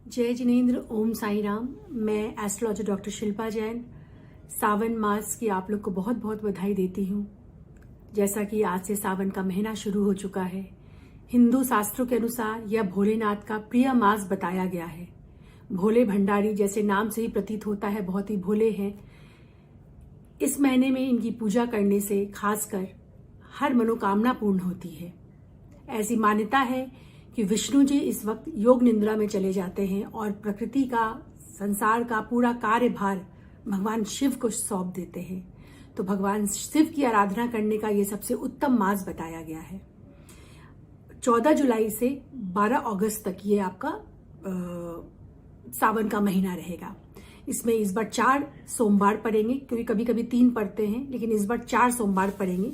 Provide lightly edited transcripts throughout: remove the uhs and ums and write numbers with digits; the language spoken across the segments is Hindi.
जय जिनेंद्र, ओम साई राम। मैं एस्ट्रोलॉजर डॉक्टर शिल्पा जैन सावन मास की आप लोग को बहुत बहुत बधाई देती हूँ। जैसा कि आज से सावन का महीना शुरू हो चुका है, हिंदू शास्त्रों के अनुसार यह भोलेनाथ का प्रिय मास बताया गया है। भोले भंडारी जैसे नाम से ही प्रतीत होता है, बहुत ही भोले हैं। इस महीने में इनकी पूजा करने से खासकर हर मनोकामना पूर्ण होती है। ऐसी मान्यता है कि विष्णु जी इस वक्त योग निद्रा में चले जाते हैं और प्रकृति का, संसार का पूरा कार्यभार भगवान शिव को सौंप देते हैं। तो भगवान शिव की आराधना करने का ये सबसे उत्तम मास बताया गया है। 14 जुलाई से 12 अगस्त तक ये आपका सावन का महीना रहेगा। इसमें इस बार 4 सोमवार पड़ेंगे, क्योंकि कभी कभी 3 पड़ते हैं, लेकिन इस बार 4 सोमवार पड़ेंगे।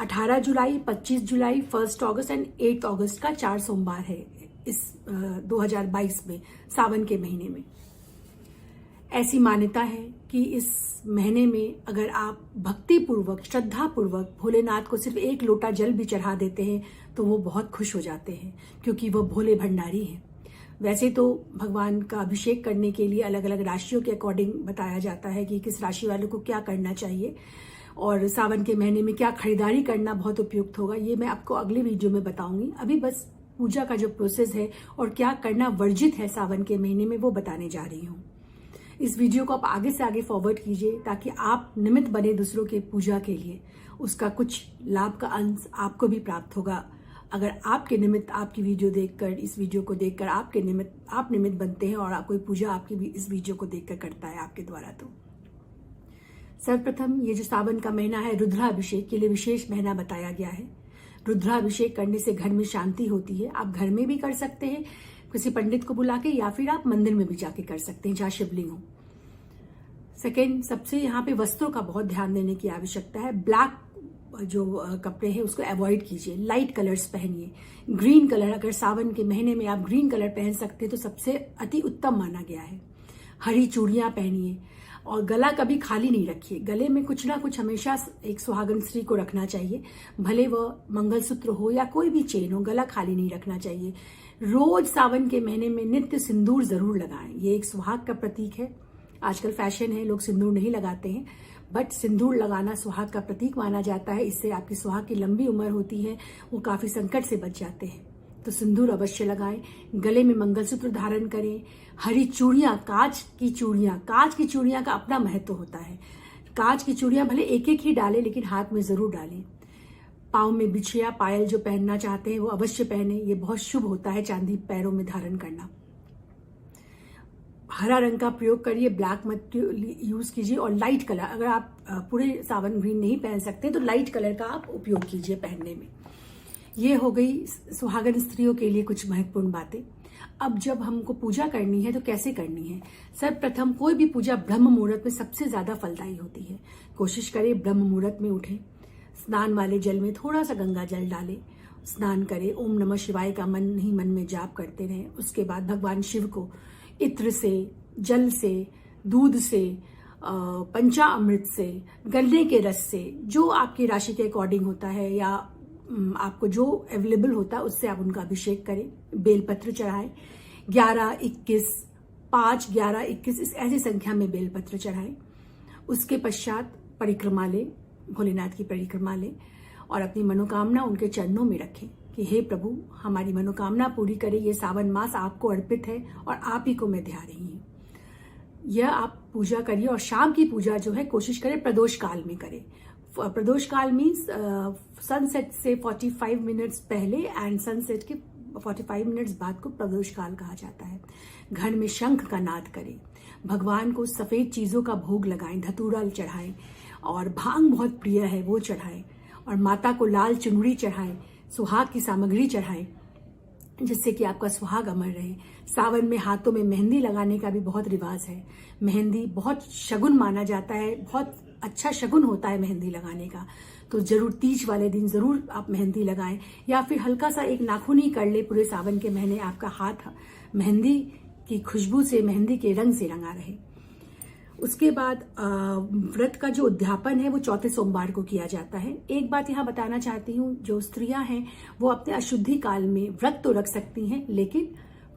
18 जुलाई, 25 जुलाई, 1 अगस्त एंड 8 अगस्त का 4 सोमवार है इस 2022 में, सावन के महीने में। ऐसी मान्यता है कि इस महीने में अगर आप भक्ति पूर्वक, श्रद्धा पूर्वक भोलेनाथ को सिर्फ 1 लोटा जल भी चढ़ा देते हैं तो वो बहुत खुश हो जाते हैं, क्योंकि वो भोले भंडारी हैं। वैसे तो भगवान का अभिषेक करने के लिए अलग अलग राशियों के अकॉर्डिंग बताया जाता है कि किस राशि वालों को क्या करना चाहिए और सावन के महीने में क्या खरीदारी करना बहुत उपयुक्त होगा, ये मैं आपको अगले वीडियो में बताऊंगी। अभी बस पूजा का जो प्रोसेस है और क्या करना वर्जित है सावन के महीने में, वो बताने जा रही हूँ। इस वीडियो को आप आगे से आगे फॉरवर्ड कीजिए ताकि आप निमित्त बने दूसरों के पूजा के लिए। उसका कुछ लाभ का अंश आपको भी प्राप्त होगा अगर आपके निमित्त, आपकी वीडियो देखकर, इस वीडियो को देखकर आप निमित्त बनते हैं और कोई पूजा आपकी भी इस वीडियो को देखकर करता है आपके द्वारा। तो सर्वप्रथम ये जो सावन का महीना है, रुद्राभिषेक के लिए विशेष महीना बताया गया है। रुद्राभिषेक करने से घर में शांति होती है। आप घर में भी कर सकते हैं किसी पंडित को बुला के, या फिर आप मंदिर में भी जाके कर सकते हैं जहां शिवलिंग हो। सेकेंड, सबसे यहाँ पे वस्त्रों का बहुत ध्यान देने की आवश्यकता है। ब्लैक जो कपड़े हैं उसको अवॉइड कीजिए, लाइट कलर्स पहनिए। ग्रीन कलर, अगर सावन के महीने में आप ग्रीन कलर पहन सकते हैं तो सबसे अति उत्तम माना गया है। हरी चूड़ियां पहनिए और गला कभी खाली नहीं रखिए। गले में कुछ ना कुछ हमेशा एक सुहागन स्त्री को रखना चाहिए, भले वह मंगलसूत्र हो या कोई भी चेन हो, गला खाली नहीं रखना चाहिए। रोज सावन के महीने में नित्य सिंदूर जरूर लगाएं, ये एक सुहाग का प्रतीक है। आजकल फैशन है, लोग सिंदूर नहीं लगाते हैं, बट सिंदूर लगाना सुहाग का प्रतीक माना जाता है। इससे आपकी सुहाग की लंबी उम्र होती है, वो काफी संकट से बच जाते हैं। तो सिंदूर अवश्य लगाएं, गले में मंगलसूत्र धारण करें। हरी चूड़ियां, कांच की चूड़ियां का अपना महत्व होता है। कांच की चूड़ियां भले एक एक ही डालें, लेकिन हाथ में जरूर डालें। पाँव में बिछिया, पायल जो पहनना चाहते हैं वो अवश्य पहने, ये बहुत शुभ होता है चांदी पैरों में धारण करना। हरा रंग का प्रयोग करिए, ब्लैक मत यूज कीजिए। और लाइट कलर, अगर आप पूरे सावन ग्रीन नहीं पहन सकते तो लाइट कलर का आप उपयोग कीजिए पहनने में। ये हो गई सुहागन स्त्रियों के लिए कुछ महत्वपूर्ण बातें। अब जब हमको पूजा करनी है तो कैसे करनी है? सर्वप्रथम कोई भी पूजा ब्रह्म मुहूर्त में सबसे ज्यादा फलदायी होती है। कोशिश करें ब्रह्म मुहूर्त में उठें, स्नान वाले जल में थोड़ा सा गंगा जल डालें, स्नान करें, ओम नमः शिवाय का मन ही मन में जाप करते रहें। उसके बाद भगवान शिव को इत्र से, जल से, दूध से, पंचामृत से, गन्ने के रस से, जो आपकी राशि के अकॉर्डिंग होता है या आपको जो अवेलेबल होता है उससे आप उनका अभिषेक करें। बेलपत्र चढ़ाएं, 11, 21, 5, 11, 21 इस ऐसी संख्या में बेलपत्र चढ़ाएं। उसके पश्चात परिक्रमा लें, भोलेनाथ की परिक्रमा लें और अपनी मनोकामना उनके चरणों में रखें कि हे प्रभु, हमारी मनोकामना पूरी करें। ये सावन मास आपको अर्पित है और आप ही को मैं ध्या रही हूँ। यह आप पूजा करिए और शाम की पूजा जो है कोशिश करें प्रदोष काल में करें। प्रदोष काल मीन्स सनसेट से 45 मिनट्स पहले एंड सनसेट के 45 मिनट्स बाद को प्रदोष काल कहा जाता है। घर में शंख का नाद करें, भगवान को सफेद चीजों का भोग लगाएं, धतूरा चढ़ाएं और भांग बहुत प्रिय है वो चढ़ाएं और माता को लाल चुनरी चढ़ाएं, सुहाग की सामग्री चढ़ाएं जिससे कि आपका सुहाग अमर रहे। सावन में हाथों में मेहंदी लगाने का भी बहुत रिवाज है। मेहंदी बहुत शगुन माना जाता है, बहुत अच्छा शगुन होता है मेहंदी लगाने का। तो जरूर तीज वाले दिन जरूर आप मेहंदी लगाएं, या फिर हल्का सा एक नाखून ही कर ले। पूरे सावन के महीने आपका हाथ मेहंदी की खुशबू से, मेहंदी के रंग से रंगा रहे। उसके बाद व्रत का जो उद्यापन है वो चौथे सोमवार को किया जाता है। एक बात यहाँ बताना चाहती हूँ, जो स्त्रियां हैं वो अपने अशुद्धि काल में व्रत तो रख सकती हैं, लेकिन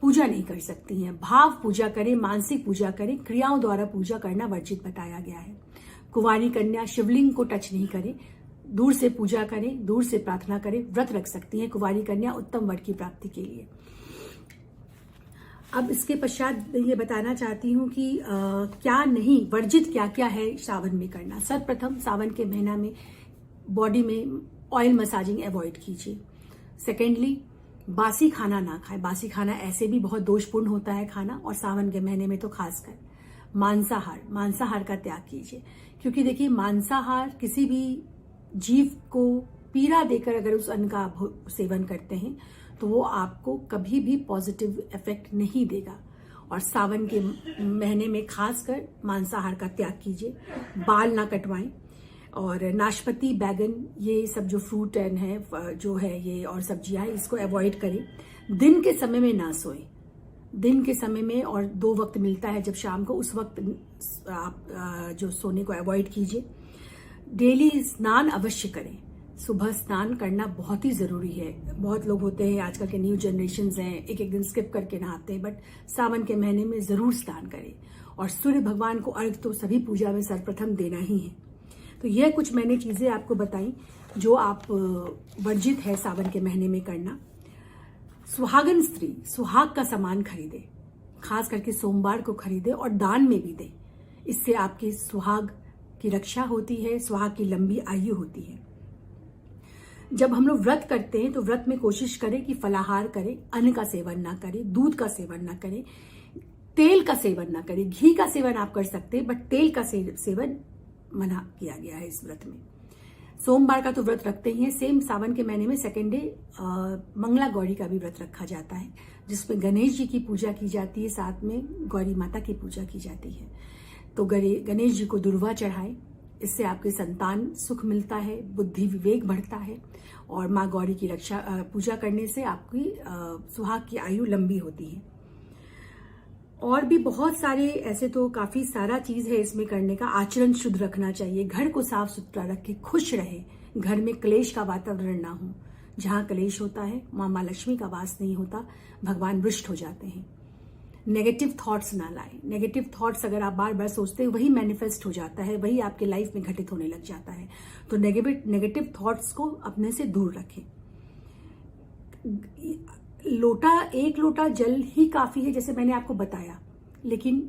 पूजा नहीं कर सकती हैं। भाव पूजा करें, मानसिक पूजा करें, क्रियाओं द्वारा पूजा करना वर्जित बताया गया है। कुंवारी कन्या शिवलिंग को टच नहीं करे, दूर से पूजा करें, दूर से प्रार्थना करें, व्रत रख सकती हैं कुंवारी कन्या उत्तम वर की प्राप्ति के लिए। अब इसके पश्चात ये बताना चाहती हूँ कि क्या नहीं, वर्जित क्या क्या है सावन में करना। सर्वप्रथम सावन के महीना में बॉडी में ऑयल मसाजिंग अवॉइड कीजिए। सेकेंडली, बासी खाना ना खाएं। बासी खाना ऐसे भी बहुत दोषपूर्ण होता है खाना, और सावन के महीने में तो खासकर। मांसाहार का त्याग कीजिए, क्योंकि देखिए मांसाहार किसी भी जीव को पीड़ा देकर अगर उस अन्न का सेवन करते हैं तो वो आपको कभी भी पॉजिटिव इफेक्ट नहीं देगा। और सावन के महीने में खासकर मांसाहार का त्याग कीजिए। बाल ना कटवाएं, और नाशपाती, बैगन, ये सब जो फ्रूट एंड है जो है ये और सब्जियां हैं, इसको अवॉइड करें। दिन के समय में ना सोएं। दिन के समय में और 2 वक्त मिलता है जब शाम को, उस वक्त आप जो सोने को अवॉइड कीजिए। डेली स्नान अवश्य करें। सुबह स्नान करना बहुत ही जरूरी है। बहुत लोग होते हैं आजकल के न्यू जनरेशन हैं, एक दिन स्किप करके नहाते हैं, बट सावन के महीने में जरूर स्नान करें। और सूर्य भगवान को अर्घ तो सभी पूजा में सर्वप्रथम देना ही है। तो यह कुछ मैंने चीजें आपको बताई जो आप वर्जित है सावन के महीने में करना। सुहागन स्त्री सुहाग का सामान खरीदे, खास करके सोमवार को खरीदे और दान में भी दे। इससे आपके सुहाग की रक्षा होती है, सुहाग की लंबी आयु होती है। जब हम लोग व्रत करते हैं तो व्रत में कोशिश करें कि फलाहार करें, अन्न का सेवन ना करें, दूध का सेवन ना करें, तेल का सेवन ना करें। घी का सेवन आप कर सकते हैं, बट तेल का सेवन मना किया गया है इस व्रत में। सोमवार का तो व्रत रखते ही हैं। सेम सावन के महीने में सेकेंड डे मंगला गौरी का भी व्रत रखा जाता है, जिसमें गणेश जी की पूजा की जाती है, साथ में गौरी माता की पूजा की जाती है। तो गणेश जी को दुर्वा चढ़ाएं, इससे आपके संतान सुख मिलता है, बुद्धि विवेक बढ़ता है, और माँ गौरी की रक्षा पूजा करने से आपकी सुहाग की आयु लंबी होती है। और भी बहुत सारे ऐसे तो काफी सारा चीज है इसमें करने का। आचरण शुद्ध रखना चाहिए, घर को साफ सुथरा रखें, खुश रहे, घर में क्लेश का वातावरण ना हो। जहां क्लेश होता है माँ लक्ष्मी का वास नहीं होता, भगवान रुष्ट हो जाते हैं। नेगेटिव थॉट्स ना लाएं। नेगेटिव थॉट्स अगर आप बार बार सोचते हैं वही मैनिफेस्ट हो जाता है, वही आपके लाइफ में घटित होने लग जाता है। तो नेगेटिव थॉट्स को अपने से दूर रखें। एक लोटा जल ही काफी है, जैसे मैंने आपको बताया, लेकिन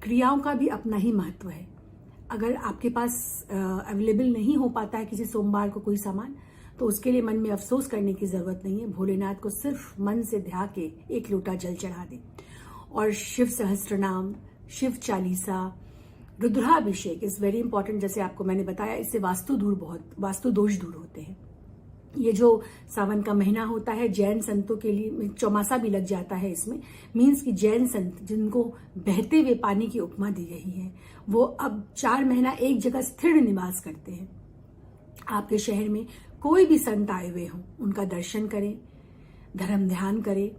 क्रियाओं का भी अपना ही महत्व है। अगर आपके पास अवेलेबल नहीं हो पाता है किसी सोमवार को कोई सामान, तो उसके लिए मन में अफसोस करने की जरूरत नहीं है। भोलेनाथ को सिर्फ मन से ध्या के 1 लोटा जल चढ़ा दें, और शिव सहस्त्रनाम, शिव चालीसा, रुद्राभिषेक इज वेरी इंपॉर्टेंट। जैसे आपको मैंने बताया, इससे वास्तु दोष दूर होते हैं। ये जो सावन का महीना होता है जैन संतों के लिए, चौमासा भी लग जाता है इसमें, मीन्स कि जैन संत जिनको बहते हुए पानी की उपमा दी गई है, वो अब 4 महीना एक जगह स्थिर निवास करते हैं। आपके शहर में कोई भी संत आए हुए हों, उनका दर्शन करें, धर्म ध्यान करें,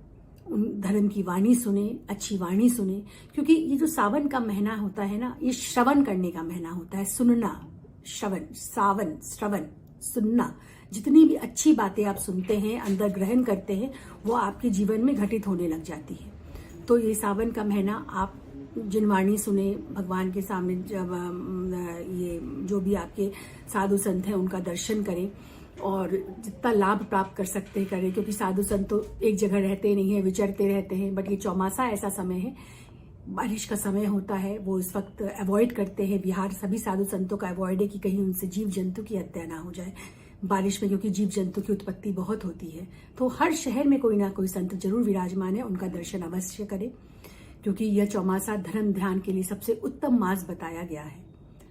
उन धर्म की वाणी सुने, अच्छी वाणी सुने। क्योंकि ये जो सावन का महीना होता है ना, ये श्रवण करने का महीना होता है, सुनना, श्रवण सुनना। जितनी भी अच्छी बातें आप सुनते हैं, अंदर ग्रहण करते हैं, वो आपके जीवन में घटित होने लग जाती है। तो ये सावन का महीना आप जिन वाणी सुने, भगवान के सामने जब ये जो भी आपके साधु संत हैं उनका दर्शन करें, और जितना लाभ प्राप्त कर सकते हैं करें। क्योंकि साधु संत तो एक जगह रहते नहीं है, विचरते रहते हैं, बट ये चौमासा ऐसा समय है, बारिश का समय होता है, वो इस वक्त अवॉइड करते हैं। बिहार सभी साधु संतों का अवॉइड है कि कहीं उनसे जीव जंतु की हत्या ना हो जाए बारिश में, क्योंकि जीव जंतु की उत्पत्ति बहुत होती है। तो हर शहर में कोई ना कोई संत जरूर विराजमान है, उनका दर्शन अवश्य करें, क्योंकि यह चौमासा धर्म ध्यान के लिए सबसे उत्तम मास बताया गया है।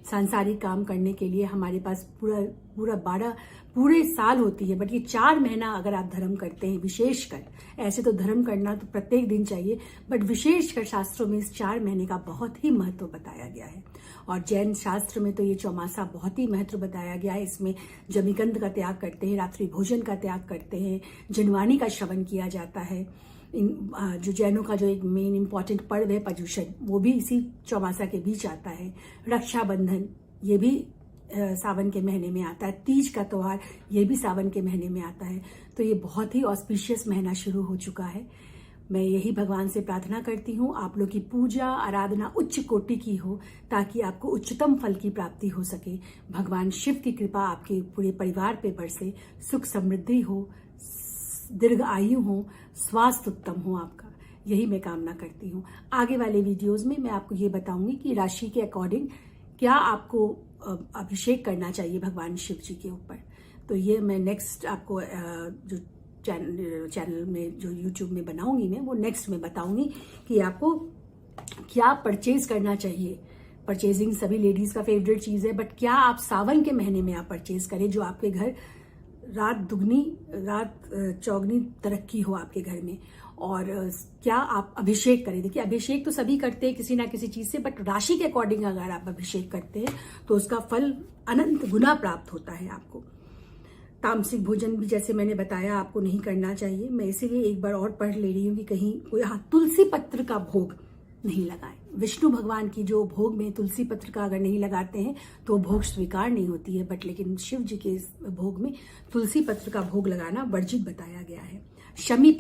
सांसारिक काम करने के लिए हमारे पास पूरे साल होती है, बट ये 4 महीना अगर आप धर्म करते हैं, विशेषकर, ऐसे तो धर्म करना तो प्रत्येक दिन चाहिए, बट विशेषकर शास्त्रों में इस 4 महीने का बहुत ही महत्व बताया गया है। और जैन शास्त्र में तो ये चौमासा बहुत ही महत्व बताया गया है। इसमें जमीकंद का त्याग करते हैं, रात्रि भोजन का त्याग करते हैं, जनवाणी का श्रवण किया जाता है। जो जैनों का जो एक मेन इंपॉर्टेंट पर्व है पर्युषण, वो भी इसी चौमासा के बीच आता है। रक्षाबंधन ये भी सावन के महीने में आता है। तीज का त्योहार ये भी सावन के महीने में आता है। तो ये बहुत ही ऑस्पिशियस महीना शुरू हो चुका है। मैं यही भगवान से प्रार्थना करती हूँ आप लोग की पूजा आराधना उच्च कोटि की हो, ताकि आपको उच्चतम फल की प्राप्ति हो सके। भगवान शिव की कृपा आपके पूरे परिवार पे बरसे, सुख समृद्धि हो, दीर्घ आयु हो, स्वास्थ्य उत्तम हो आपका, यही मैं कामना करती हूँ। आगे वाले वीडियोस में मैं आपको ये बताऊंगी कि राशि के अकॉर्डिंग क्या आपको अभिषेक करना चाहिए भगवान शिव जी के ऊपर। तो ये मैं नेक्स्ट आपको जो चैनल में जो यूट्यूब में बनाऊंगी मैं, वो नेक्स्ट में बताऊंगी कि आपको क्या परचेज करना चाहिए। परचेजिंग सभी लेडीज का फेवरेट चीज है, बट क्या आप सावन के महीने में आप परचेज करें जो आपके घर रात दुगनी रात चौगनी तरक्की हो आपके घर में। और क्या आप अभिषेक करें। देखिए अभिषेक तो सभी करते हैं किसी ना किसी चीज से, बट राशि के अकॉर्डिंग अगर आप अभिषेक करते हैं तो उसका फल अनंत गुना प्राप्त होता है आपको। तामसिक भोजन भी जैसे मैंने बताया आपको नहीं करना चाहिए। मैं इसीलिए एक बार और पढ़ ले रही हूँ कि कहीं कोई तुलसी पत्र का भोग नहीं लगाएं। विष्णु भगवान की जो भोग में तुलसी पत्र का अगर नहीं लगाते हैं तो भोग स्वीकार नहीं होती है, बट लेकिन शिव जी के भोग में तुलसी पत्र का भोग लगाना वर्जित बताया गया है। शमी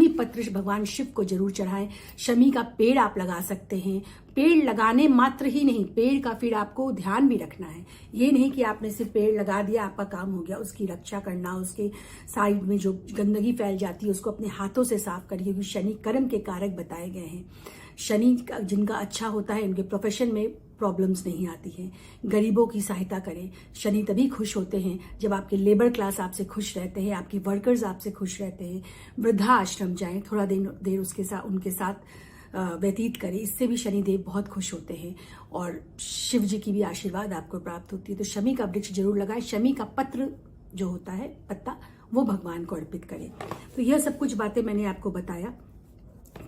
पत्र भगवान शिव को जरूर चढ़ाएं। शमी का पेड़ आप लगा सकते हैं। पेड़ लगाने मात्र ही नहीं, पेड़ का फिर आपको ध्यान भी रखना है। ये नहीं कि आपने सिर्फ पेड़ लगा दिया आपका काम हो गया, उसकी रक्षा करना, उसके साइड में जो गंदगी फैल जाती है उसको अपने हाथों से साफ करिए, क्योंकि शनि कर्म के कारक बताए गए हैं। शनि जिनका अच्छा होता है उनके प्रोफेशन में प्रॉब्लम्स नहीं आती हैं। गरीबों की सहायता करें। शनि तभी खुश होते हैं जब आपके लेबर क्लास आपसे खुश रहते हैं, आपके वर्कर्स आपसे खुश रहते हैं। वृद्धा आश्रम जाएं, थोड़ा देर उनके साथ व्यतीत करें, इससे भी शनिदेव बहुत खुश होते हैं और शिव जी की भी आशीर्वाद आपको प्राप्त होती है। तो शमी का वृक्ष जरूर लगाएं। शमी का पत्र जो होता है पत्ता, वो भगवान को अर्पित करें। तो यह सब कुछ बातें मैंने आपको बताया।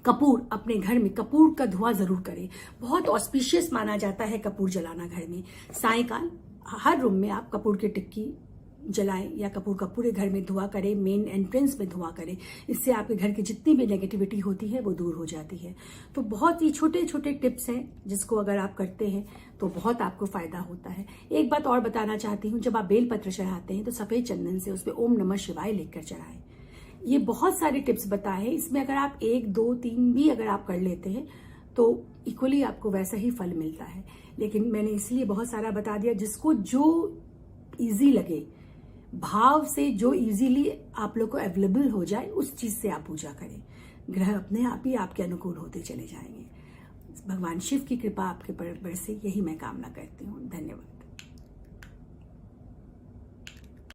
कपूर, अपने घर में कपूर का धुआं जरूर करें। बहुत ऑस्पिशियस माना जाता है कपूर जलाना घर में। सायकाल हर रूम में आप कपूर की टिक्की जलाएं या कपूर का पूरे घर में धुआं करें, मेन एंट्रेंस में धुआं करें। इससे आपके घर की जितनी भी नेगेटिविटी होती है वो दूर हो जाती है। तो बहुत ही छोटे छोटे टिप्स हैं जिसको अगर आप करते हैं तो बहुत आपको फायदा होता है। एक बात और बताना चाहती हूँ, जब आप बेलपत्र चढ़ाते हैं तो सफेद चंदन से उस पर ओम नमः शिवाय लिखकर चढ़ाएं। ये बहुत सारे टिप्स बताए हैं, इसमें अगर आप 1, 2, 3 भी अगर आप कर लेते हैं तो इक्वली आपको वैसा ही फल मिलता है। लेकिन मैंने इसलिए बहुत सारा बता दिया, जिसको जो इजी लगे, भाव से जो इजीली आप लोग को अवेलेबल हो जाए उस चीज से आप पूजा करें। ग्रह अपने आप ही आपके अनुकूल होते चले जाएंगे। भगवान शिव की कृपा आपके पर बरसे, यही मैं कामना करती हूँ। धन्यवाद।